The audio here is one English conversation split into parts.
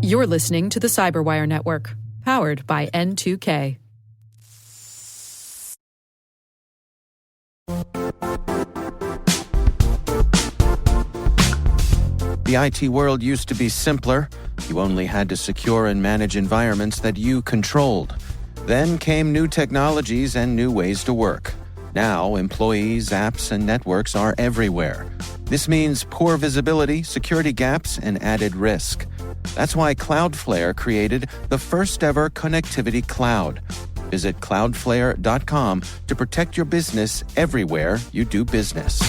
You're listening to the CyberWire Network, powered by N2K. The IT world used to be simpler. You only had to secure and manage environments that you controlled. Then came new technologies and new ways to work. Now, employees, apps, and networks are everywhere. This means poor visibility, security gaps, and added risk. That's why Cloudflare created the first-ever connectivity cloud. Visit cloudflare.com to protect your business everywhere you do business.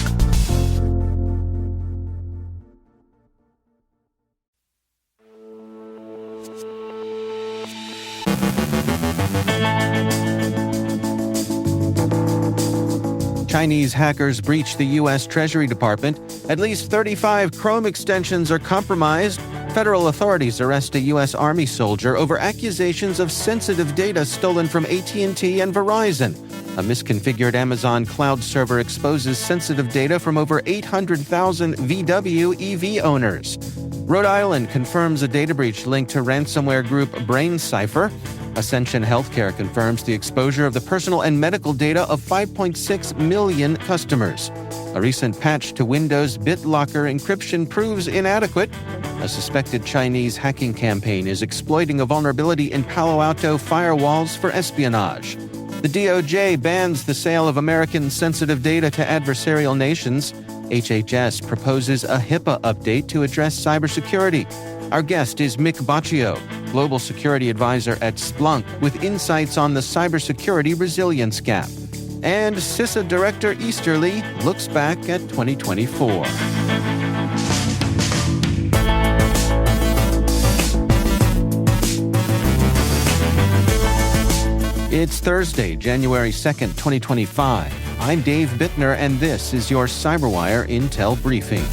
Chinese hackers breached the U.S. Treasury Department. At least 35 Chrome extensions are compromised. Federal authorities arrest a U.S. Army soldier over accusations of sensitive data stolen from AT&T and Verizon. A misconfigured Amazon cloud server exposes sensitive data from over 800,000 VW EV owners. Rhode Island confirms a data breach linked to ransomware group BrainCipher. Ascension Healthcare confirms the exposure of the personal and medical data of 5.6 million customers. A recent patch to Windows BitLocker encryption proves inadequate. A suspected Chinese hacking campaign is exploiting a vulnerability in Palo Alto firewalls for espionage. The DOJ bans the sale of American sensitive data to adversarial nations. HHS proposes a HIPAA update to address cybersecurity. Our guest is Mick Baccio, Global Security Advisor at Splunk, with insights on the cybersecurity resilience gap. And CISA Director Easterly looks back at 2024. It's Thursday, January 2nd, 2025. I'm Dave Bittner, and this is your CyberWire Intel Briefing.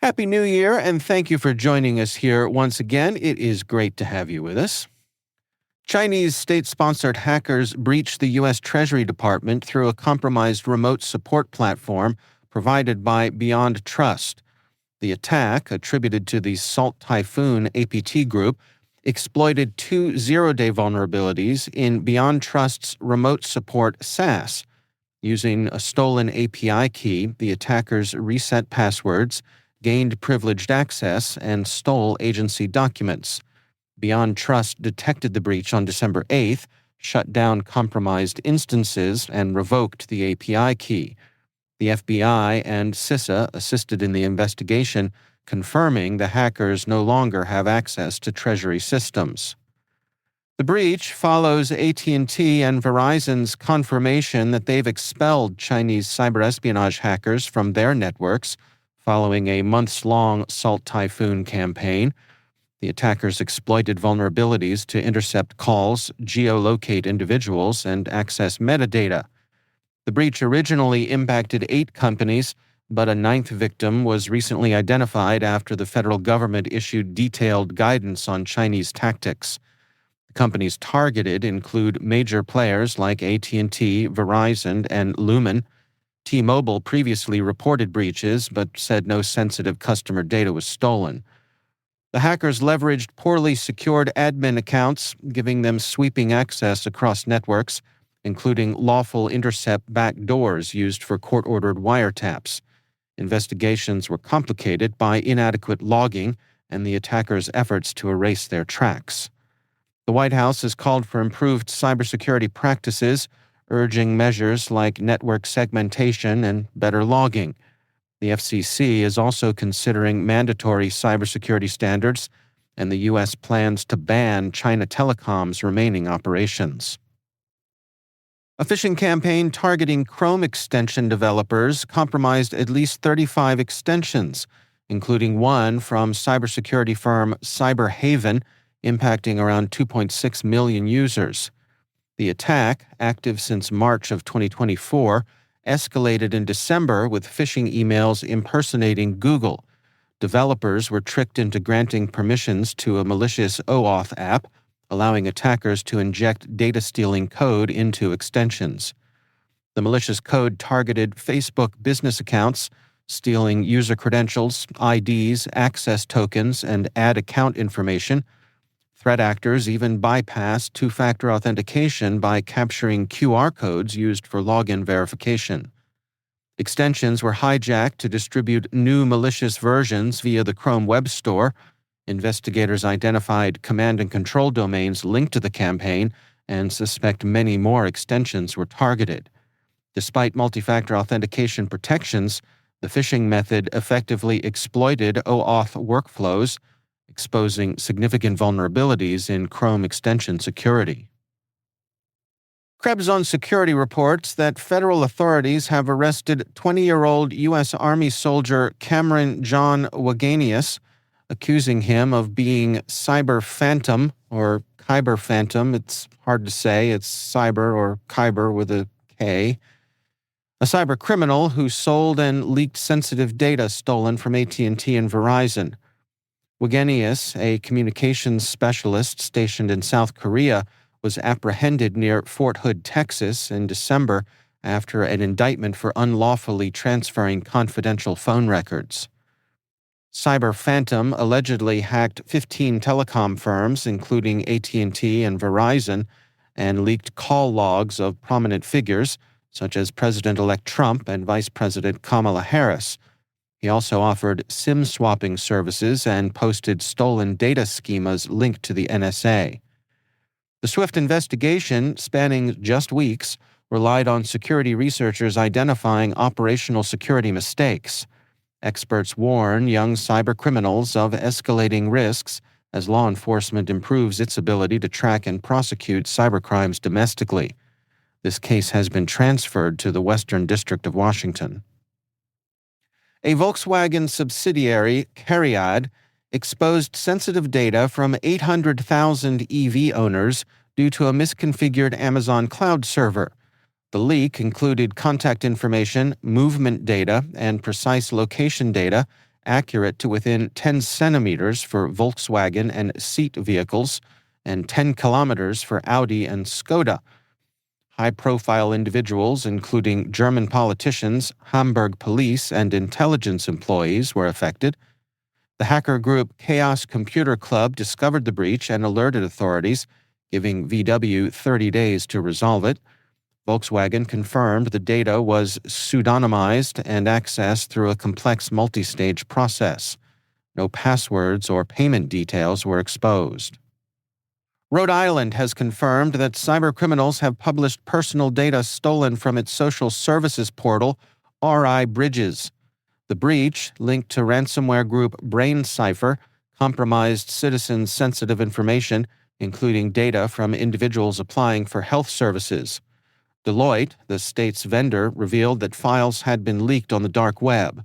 Happy New Year, and thank you for joining us here once again. It is great to have you with us. Chinese state-sponsored hackers breached the U.S. Treasury Department through a compromised remote support platform provided by Beyond Trust. The attack, attributed to the Salt Typhoon APT group, exploited two zero-day vulnerabilities in Beyond Trust's remote support SaaS. Using a stolen API key, the attackers reset passwords, gained privileged access, and stole agency documents. Beyond Trust detected the breach on December 8th, shut down compromised instances, and revoked the API key. The FBI and CISA assisted in the investigation, confirming the hackers no longer have access to Treasury systems. The breach follows AT&T and Verizon's confirmation that they've expelled Chinese cyber espionage hackers from their networks following a months-long Salt Typhoon campaign. The attackers exploited vulnerabilities to intercept calls, geolocate individuals, and access metadata. The breach originally impacted 8 companies, but a 9th victim was recently identified after the federal government issued detailed guidance on Chinese tactics. The companies targeted include major players like AT&T, Verizon, and Lumen. T-Mobile previously reported breaches, but said no sensitive customer data was stolen. The hackers leveraged poorly secured admin accounts, giving them sweeping access across networks, including lawful intercept backdoors used for court-ordered wiretaps. Investigations were complicated by inadequate logging and the attackers' efforts to erase their tracks. The White House has called for improved cybersecurity practices, urging measures like network segmentation and better logging. The FCC is also considering mandatory cybersecurity standards, and the U.S. plans to ban China Telecom's remaining operations. A phishing campaign targeting Chrome extension developers compromised at least 35 extensions, including one from cybersecurity firm CyberHaven, impacting around 2.6 million users. The attack, active since March of 2024, escalated in December with phishing emails impersonating Google. Developers were tricked into granting permissions to a malicious OAuth app, allowing attackers to inject data-stealing code into extensions. The malicious code targeted Facebook business accounts, stealing user credentials, IDs, access tokens, and ad account information. Threat actors even bypassed two-factor authentication by capturing QR codes used for login verification. Extensions were hijacked to distribute new malicious versions via the Chrome Web Store. Investigators identified command and control domains linked to the campaign and suspect many more extensions were targeted. Despite multi-factor authentication protections, the phishing method effectively exploited OAuth workflows, exposing significant vulnerabilities in Chrome extension security. Krebs on Security reports that federal authorities have arrested 20-year-old U.S. Army soldier Cameron John Waganius, accusing him of being Cyber Phantom or Kyber Phantom. It's hard to say. It's Cyber or Kyber with a K. A cyber criminal who sold and leaked sensitive data stolen from AT&T and Verizon. Waganius, a communications specialist stationed in South Korea, was apprehended near Fort Hood, Texas, in December after an indictment for unlawfully transferring confidential phone records. Cyber Phantom allegedly hacked 15 telecom firms, including AT&T and Verizon, and leaked call logs of prominent figures, such as President-elect Trump and Vice President Kamala Harris. He also offered SIM swapping services and posted stolen data schemas linked to the NSA. The swift investigation, spanning just weeks, relied on security researchers identifying operational security mistakes. Experts warn young cybercriminals of escalating risks as law enforcement improves its ability to track and prosecute cybercrimes domestically. This case has been transferred to the Western District of Washington. A Volkswagen subsidiary, Cariad, exposed sensitive data from 800,000 EV owners due to a misconfigured Amazon cloud server. The leak included contact information, movement data, and precise location data accurate to within 10 centimeters for Volkswagen and Seat vehicles and 10 kilometers for Audi and Skoda. High-profile individuals, including German politicians, Hamburg police, and intelligence employees, were affected. The hacker group Chaos Computer Club discovered the breach and alerted authorities, giving VW 30 days to resolve it. Volkswagen confirmed the data was pseudonymized and accessed through a complex multi-stage process. No passwords or payment details were exposed. Rhode Island has confirmed that cybercriminals have published personal data stolen from its social services portal, RI Bridges. The breach, linked to ransomware group BrainCipher, compromised citizens' sensitive information, including data from individuals applying for health services. Deloitte, the state's vendor, revealed that files had been leaked on the dark web.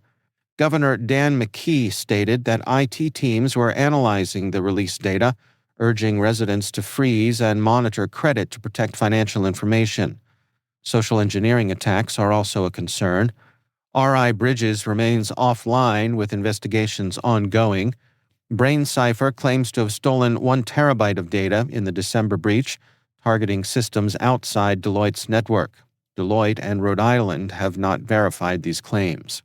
Governor Dan McKee stated that IT teams were analyzing the released data, urging residents to freeze and monitor credit to protect financial information. Social engineering attacks are also a concern. RI Bridges remains offline with investigations ongoing. BrainCipher claims to have stolen 1 terabyte of data in the December breach, targeting systems outside Deloitte's network. Deloitte and Rhode Island have not verified these claims.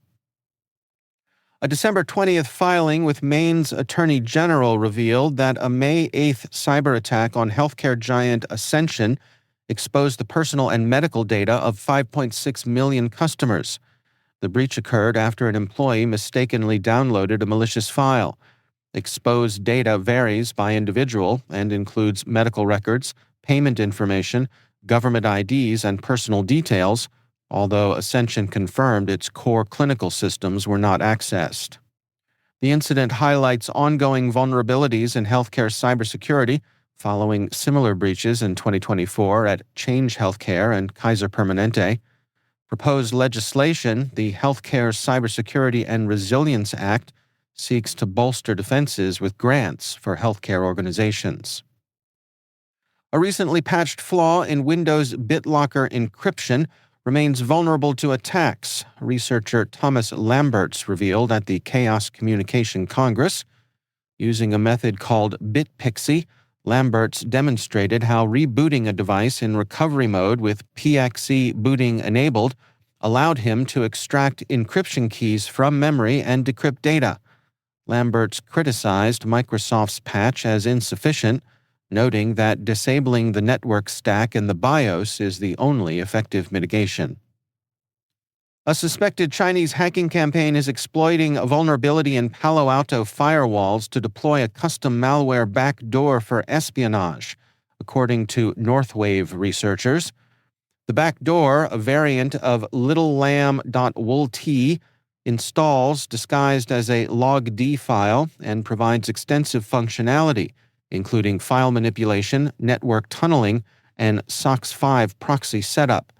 A December 20th filing with Maine's Attorney General revealed that a May 8th cyber attack on healthcare giant Ascension exposed the personal and medical data of 5.6 million customers. The breach occurred after an employee mistakenly downloaded a malicious file. Exposed data varies by individual and includes medical records, payment information, government IDs, and personal details, although Ascension confirmed its core clinical systems were not accessed. The incident highlights ongoing vulnerabilities in healthcare cybersecurity following similar breaches in 2024 at Change Healthcare and Kaiser Permanente. Proposed legislation, the Healthcare Cybersecurity and Resilience Act, seeks to bolster defenses with grants for healthcare organizations. A recently patched flaw in Windows BitLocker encryption remains vulnerable to attacks, researcher Thomas Lamberts revealed at the Chaos Communication Congress. Using a method called BitPixie, Lamberts demonstrated how rebooting a device in recovery mode with PXE booting enabled allowed him to extract encryption keys from memory and decrypt data. Lamberts criticized Microsoft's patch as insufficient, noting that disabling the network stack in the BIOS is the only effective mitigation. A suspected Chinese hacking campaign is exploiting a vulnerability in Palo Alto firewalls to deploy a custom malware backdoor for espionage, according to Northwave researchers. The backdoor, a variant of littlelamb.wolt, installs disguised as a logd file and provides extensive functionality, including file manipulation, network tunneling, and SOC 5 proxy setup.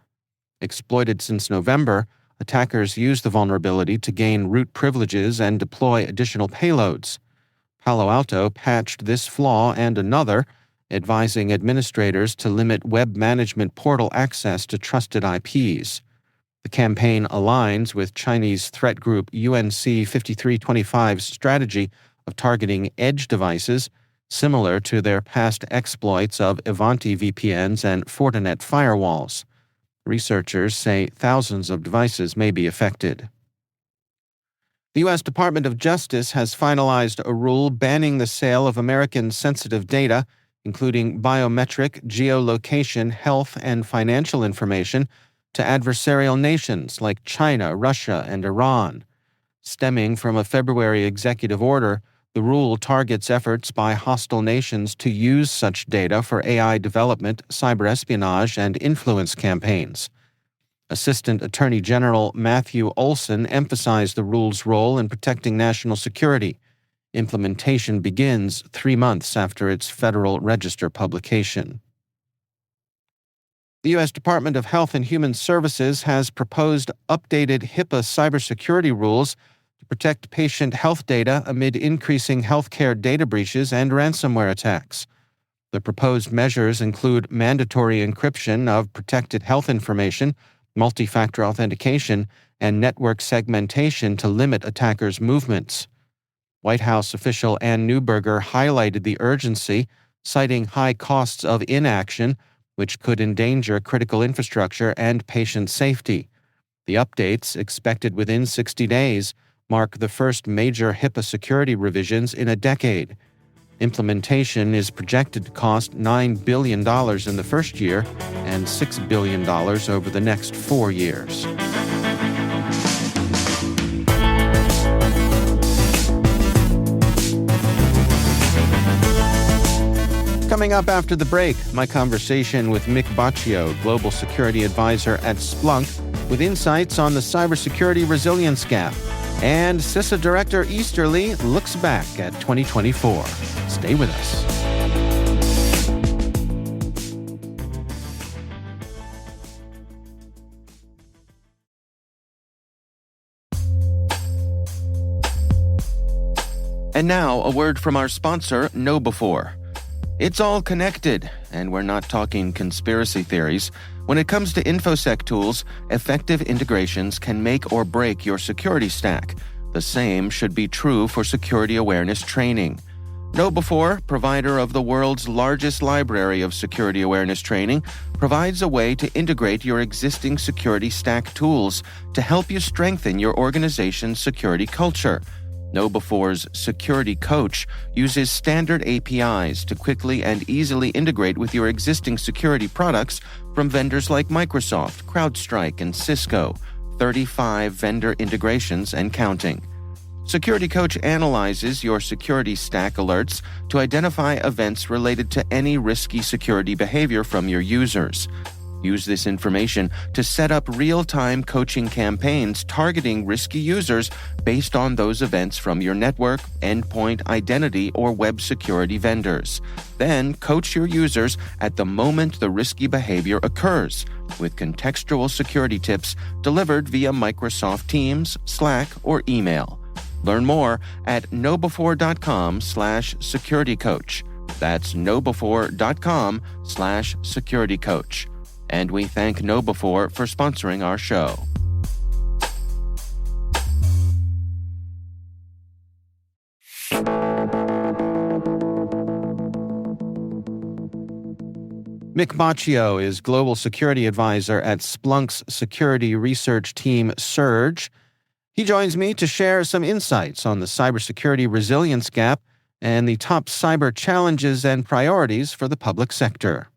Exploited since November, attackers use the vulnerability to gain root privileges and deploy additional payloads. Palo Alto patched this flaw and another, advising administrators to limit web management portal access to trusted IPs. The campaign aligns with Chinese threat group UNC 5325's strategy of targeting edge devices, similar to their past exploits of Ivanti VPNs and Fortinet firewalls. Researchers say thousands of devices may be affected. The U.S. Department of Justice has finalized a rule banning the sale of American sensitive data, including biometric, geolocation, health, and financial information, to adversarial nations like China, Russia, and Iran. Stemming from a February executive order, the rule targets efforts by hostile nations to use such data for AI development, cyberespionage, and influence campaigns. Assistant Attorney General Matthew Olson emphasized the rule's role in protecting national security. Implementation begins 3 months after its Federal Register publication. The U.S. Department of Health and Human Services has proposed updated HIPAA cybersecurity rules to protect patient health data amid increasing healthcare data breaches and ransomware attacks. The proposed measures include mandatory encryption of protected health information, multi-factor authentication, and network segmentation to limit attackers' movements. White House official Ann Neuberger highlighted the urgency, citing high costs of inaction, which could endanger critical infrastructure and patient safety. The updates, expected within 60 days, mark the first major HIPAA security revisions in a decade. Implementation is projected to cost $9 billion in the first year and $6 billion over the next 4 years. Coming up after the break, my conversation with Mick Baccio, Global Security Advisor at Splunk, with insights on the cybersecurity resilience gap. And CISA Director Easterly looks back at 2024. Stay with us. And now, a word from our sponsor, KnowBe4. It's all connected, and we're not talking conspiracy theories. When it comes to InfoSec tools, effective integrations can make or break your security stack. The same should be true for security awareness training. KnowBe4, provider of the world's largest library of security awareness training, provides a way to integrate your existing security stack tools to help you strengthen your organization's security culture. KnowBe4's Security Coach uses standard APIs to quickly and easily integrate with your existing security products from vendors like Microsoft, CrowdStrike, and Cisco, 35 vendor integrations and counting. Security Coach analyzes your security stack alerts to identify events related to any risky security behavior from your users. Use this information to set up real-time coaching campaigns targeting risky users based on those events from your network, endpoint, identity, or web security vendors. Then coach your users at the moment the risky behavior occurs, with contextual security tips delivered via Microsoft Teams, Slack, or email. Learn more at knowbefore.com/securitycoach. That's knowbefore.com/securitycoach. And we thank KnowBe4 for sponsoring our show. Mick Macchio is Global Security Advisor at Splunk's security research team, Surge. He joins me to share some insights on the cybersecurity resilience gap and the top cyber challenges and priorities for the public sector.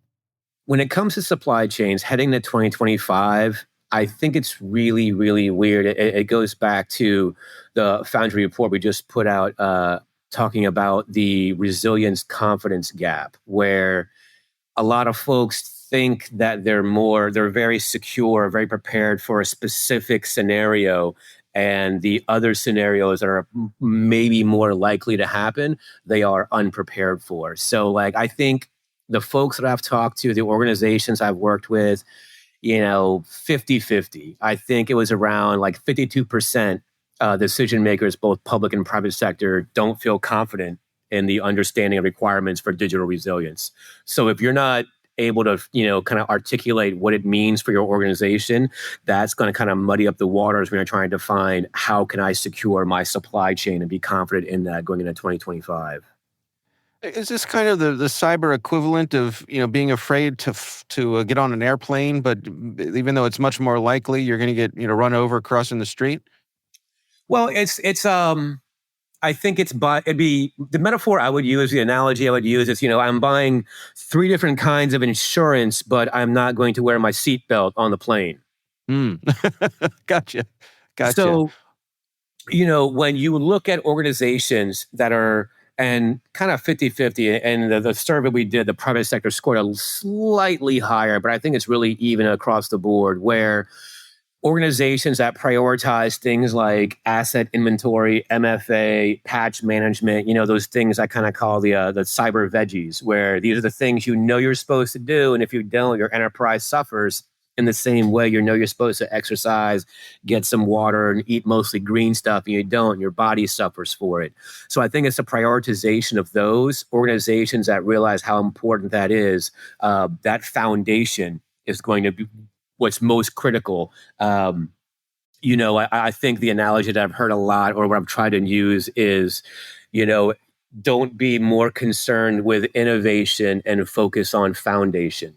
When it comes to supply chains heading to 2025, I think it's really, really weird. It goes back to the Foundry report we just put out talking about the resilience confidence gap, where a lot of folks think that they're very secure, very prepared for a specific scenario, and the other scenarios that are maybe more likely to happen, they are unprepared for. So, I think the folks that I've talked to, the organizations I've worked with, 50-50. I think it was around 52% decision makers, both public and private sector, don't feel confident in the understanding of requirements for digital resilience. So if you're not able to, kind of articulate what it means for your organization, that's going to kind of muddy up the waters when you're trying to define how can I secure my supply chain and be confident in that going into 2025. Is this kind of the cyber equivalent of, being afraid to get on an airplane, but even though it's much more likely you're going to get, run over crossing the street? Well, I think it'd be the metaphor I would use, the analogy I would use is, I'm buying 3 different kinds of insurance, but I'm not going to wear my seatbelt on the plane. Gotcha. So, when you look at organizations that are and kind of 50-50, and the survey we did, the private sector scored a slightly higher, but I think it's really even across the board, where organizations that prioritize things like asset inventory, MFA, patch management, those things I kind of call the cyber veggies, where these are the things you're supposed to do. And if you don't, your enterprise suffers in the same way you're supposed to exercise, get some water, and eat mostly green stuff, and you don't, your body suffers for it. So I think it's a prioritization of those organizations that realize how important that is. That foundation is going to be what's most critical. I think the analogy that I've heard a lot, or what I've tried to use, is, don't be more concerned with innovation and focus on foundation.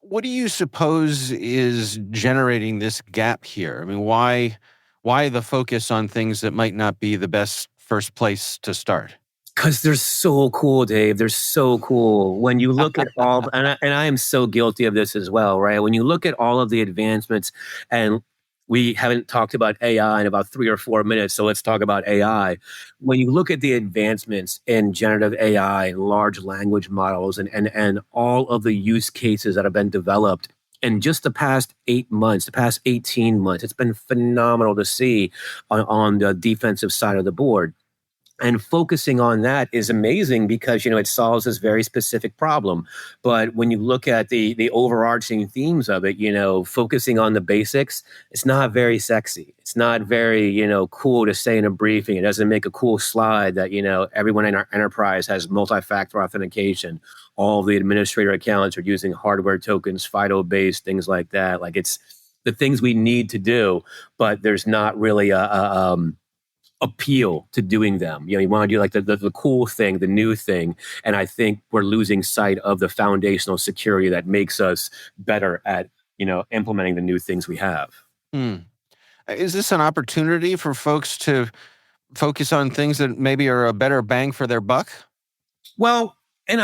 What do you suppose is generating this gap here? I mean, why the focus on things that might not be the best first place to start? Because they're so cool, Dave. They're so cool. When you look at all, and I am so guilty of this as well, right? When you look at all of the advancements, and we haven't talked about AI in about 3 or 4 minutes, so let's talk about AI. When you look at the advancements in generative AI, large language models, and all of the use cases that have been developed in just the past 8 months, the past 18 months, it's been phenomenal to see on the defensive side of the board. And focusing on that is amazing because, it solves this very specific problem. But when you look at the overarching themes of it, focusing on the basics, it's not very sexy. It's not very, cool to say in a briefing. It doesn't make a cool slide that, everyone in our enterprise has multi-factor authentication. All the administrator accounts are using hardware tokens, FIDO-based, things like that. It's the things we need to do, but there's not really a appeal to doing them. You want to do the cool thing, the new thing. And I think we're losing sight of the foundational security that makes us better at, implementing the new things we have. Is this an opportunity for folks to focus on things that maybe are a better bang for their buck? Well, and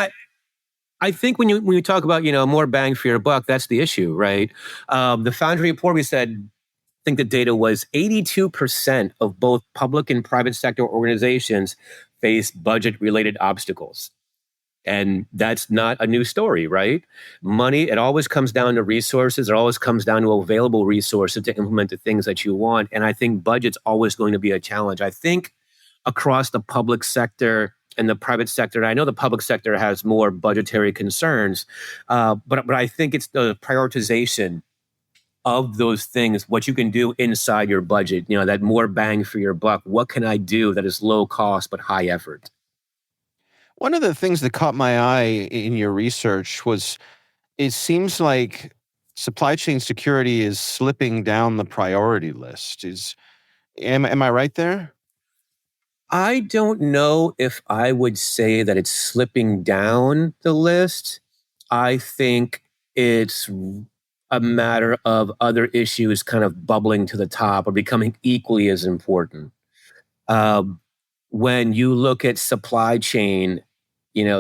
I think when you talk about, more bang for your buck, that's the issue, right? The Foundry report, we said, I think the data was 82% of both public and private sector organizations face budget-related obstacles. And that's not a new story, right? Money, it always comes down to resources. It always comes down to available resources to implement the things that you want. And I think budget's always going to be a challenge. I think across the public sector and the private sector, and I know the public sector has more budgetary concerns, but I think it's the prioritization of those things, what you can do inside your budget, that more bang for your buck. What can I do that is low cost but high effort? One of the things that caught my eye in your research was it seems like supply chain security is slipping down the priority list. Am I right there? I don't know if I would say that it's slipping down the list. I think it's a matter of other issues kind of bubbling to the top or becoming equally as important. Um, when you look at supply chain,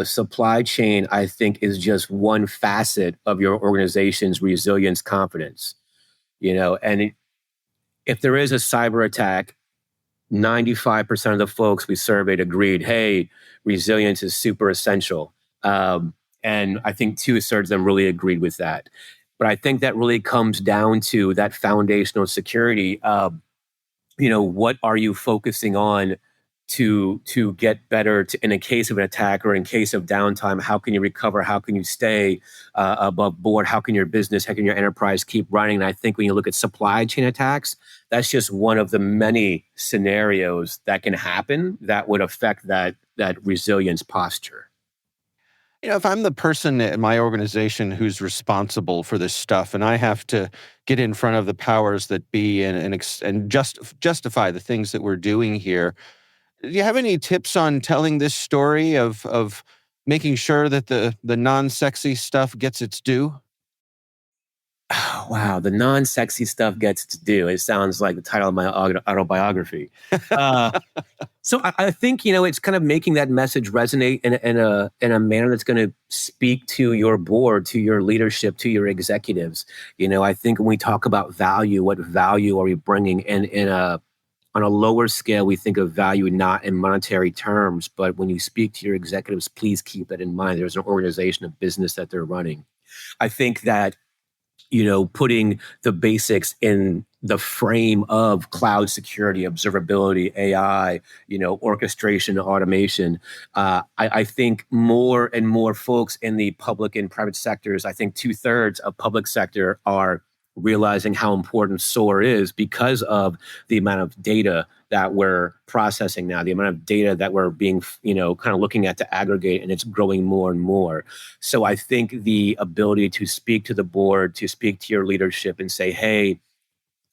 supply chain, I think, is just one facet of your organization's resilience confidence. If there is a cyber attack, 95% of the folks we surveyed agreed, hey, resilience is super essential. And I think two-thirds of them really agreed with that. But I think that really comes down to that foundational security. What are you focusing on to get better in a case of an attack or in case of downtime? How can you recover? How can you stay above board? How can your enterprise keep running? And I think when you look at supply chain attacks, that's just one of the many scenarios that can happen that would affect that resilience posture. If I'm the person at my organization who's responsible for this stuff, and I have to get in front of the powers that be and justify the things that we're doing here, do you have any tips on telling this story of making sure that the non-sexy stuff gets its due? Oh, wow, the non-sexy stuff gets its due. It sounds like the title of my autobiography. So I think it's kind of making that message resonate in a manner that's going to speak to your board, to your leadership, to your executives. I think when we talk about value, what value are we bringing? On a lower scale, we think of value not in monetary terms, but when you speak to your executives, please keep that in mind. There's an organization, a business that they're running. I think that putting the basics in the frame of cloud security, observability, AI, orchestration, automation. I think more and more folks in the public and private sectors, I think 2/3 of public sector are realizing how important SOAR is because of the amount of data that we're processing now, the amount of data that we're being, kind of looking at to aggregate, and it's growing more and more. So I think the ability to speak to the board, to speak to your leadership and say, hey,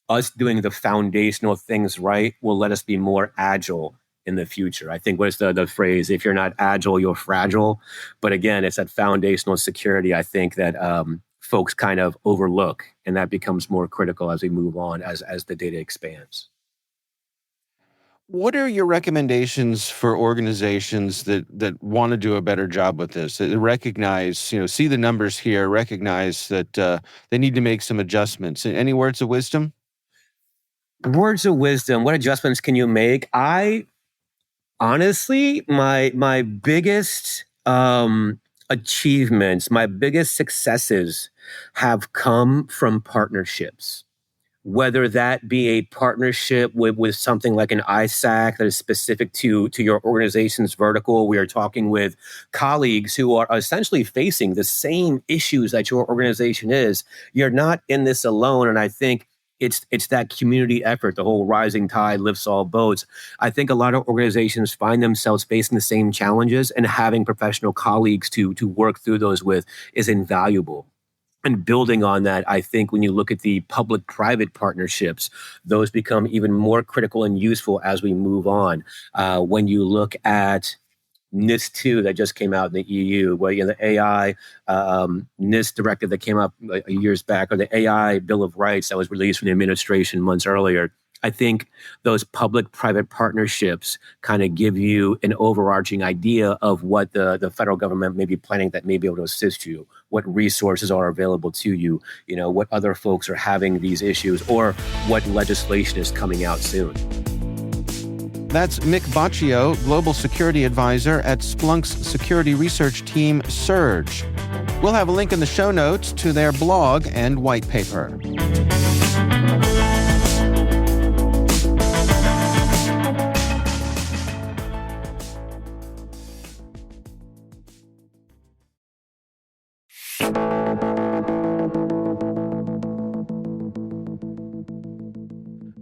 us doing the foundational things right will let us be more agile in the future. I think what's the phrase, if you're not agile, you're fragile. But again, it's that foundational security, I think, that folks kind of overlook, and that becomes more critical as we move on, as the data expands. What are your recommendations for organizations that want to do a better job with this? That recognize, see the numbers here, recognize that they need to make some adjustments. Any words of wisdom? Words of wisdom. What adjustments can you make? Honestly, my biggest achievements, my biggest successes have come from partnerships. Whether that be a partnership with something like an ISAC that is specific to your organization's vertical. We are talking with colleagues who are essentially facing the same issues that your organization is. You're not in this alone. And I think it's that community effort, the whole rising tide lifts all boats. I think a lot of organizations find themselves facing the same challenges, and having professional colleagues to work through those with is invaluable. And building on that, I think when you look at the public-private partnerships, those become even more critical and useful as we move on. When you look at NIS2 that just came out in the EU, where the AI NIS directive that came up years back, or the AI Bill of Rights that was released from the administration months earlier, I think those public-private partnerships kind of give you an overarching idea of what the federal government may be planning that may be able to assist you, what resources are available to you, what other folks are having these issues, or what legislation is coming out soon. That's Mick Baccio, Global Security Advisor at Splunk's security research team, Surge. We'll have a link in the show notes to their blog and white paper.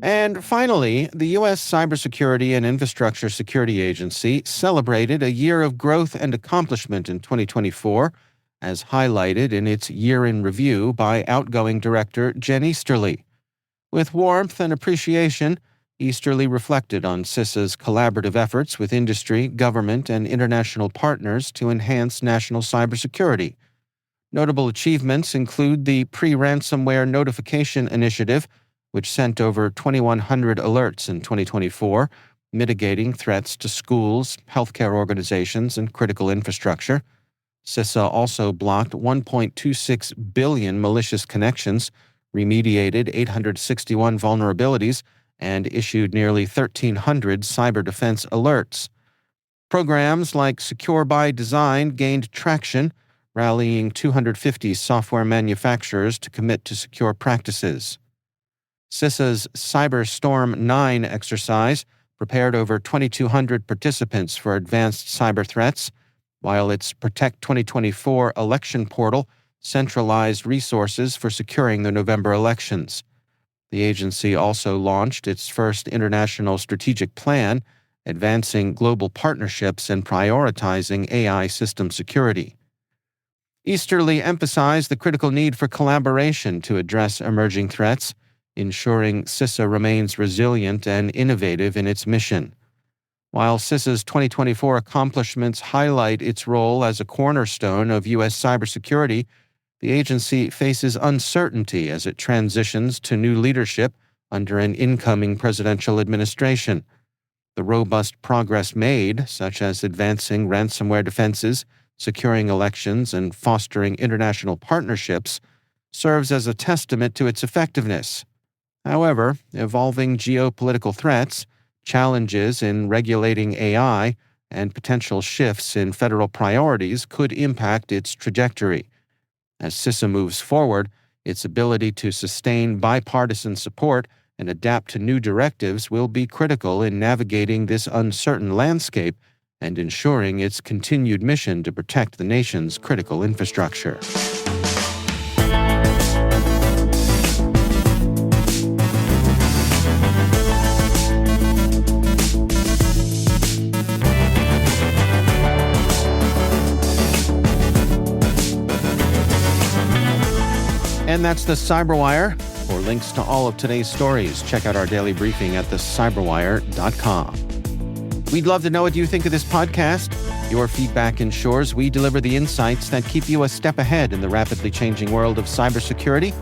And finally, the U.S. Cybersecurity and Infrastructure Security Agency celebrated a year of growth and accomplishment in 2024 as highlighted in its year in review by outgoing director Jen Easterly. With warmth and appreciation, Easterly reflected on CISA's collaborative efforts with industry, government, and international partners to enhance national cybersecurity. Notable achievements include the Pre-Ransomware Notification Initiative, which sent over 2,100 alerts in 2024, mitigating threats to schools, healthcare organizations, and critical infrastructure. CISA also blocked 1.26 billion malicious connections, remediated 861 vulnerabilities, and issued nearly 1,300 cyber defense alerts. Programs like Secure by Design gained traction, rallying 250 software manufacturers to commit to secure practices. CISA's CyberStorm 9 exercise prepared over 2,200 participants for advanced cyber threats, while its Protect 2024 election portal centralized resources for securing the November elections. The agency also launched its first international strategic plan, advancing global partnerships and prioritizing AI system security. Easterly emphasized the critical need for collaboration to address emerging threats, ensuring CISA remains resilient and innovative in its mission. While CISA's 2024 accomplishments highlight its role as a cornerstone of U.S. cybersecurity, the agency faces uncertainty as it transitions to new leadership under an incoming presidential administration. The robust progress made, such as advancing ransomware defenses, securing elections, and fostering international partnerships, serves as a testament to its effectiveness. However, evolving geopolitical threats, challenges in regulating AI, and potential shifts in federal priorities could impact its trajectory. As CISA moves forward, its ability to sustain bipartisan support and adapt to new directives will be critical in navigating this uncertain landscape and ensuring its continued mission to protect the nation's critical infrastructure. And that's the CyberWire. For links to all of today's stories, check out our daily briefing at thecyberwire.com. We'd love to know what you think of this podcast. Your feedback ensures we deliver the insights that keep you a step ahead in the rapidly changing world of cybersecurity.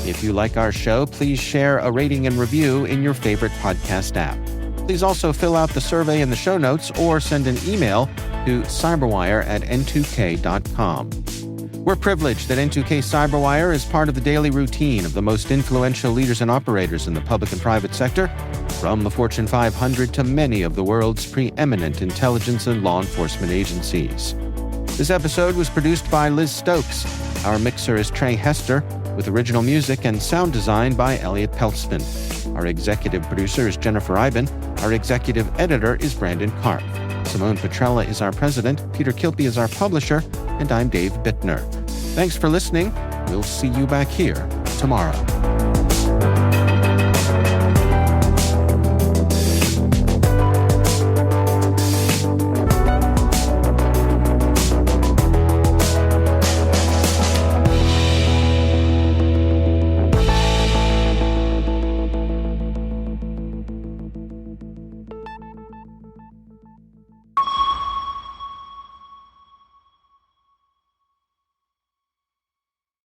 If you like our show, please share a rating and review in your favorite podcast app. Please also fill out the survey in the show notes or send an email to cyberwire@n2k.com. We're privileged that N2K CyberWire is part of the daily routine of the most influential leaders and operators in the public and private sector, from the Fortune 500 to many of the world's preeminent intelligence and law enforcement agencies. This episode was produced by Liz Stokes. Our mixer is Trey Hester, with original music and sound design by Elliot Peltzman. Our executive producer is Jennifer Eiben. Our executive editor is Brandon Karpf. Simone Petrella is our president, Peter Kilpie is our publisher, and I'm Dave Bittner. Thanks for listening. We'll see you back here tomorrow.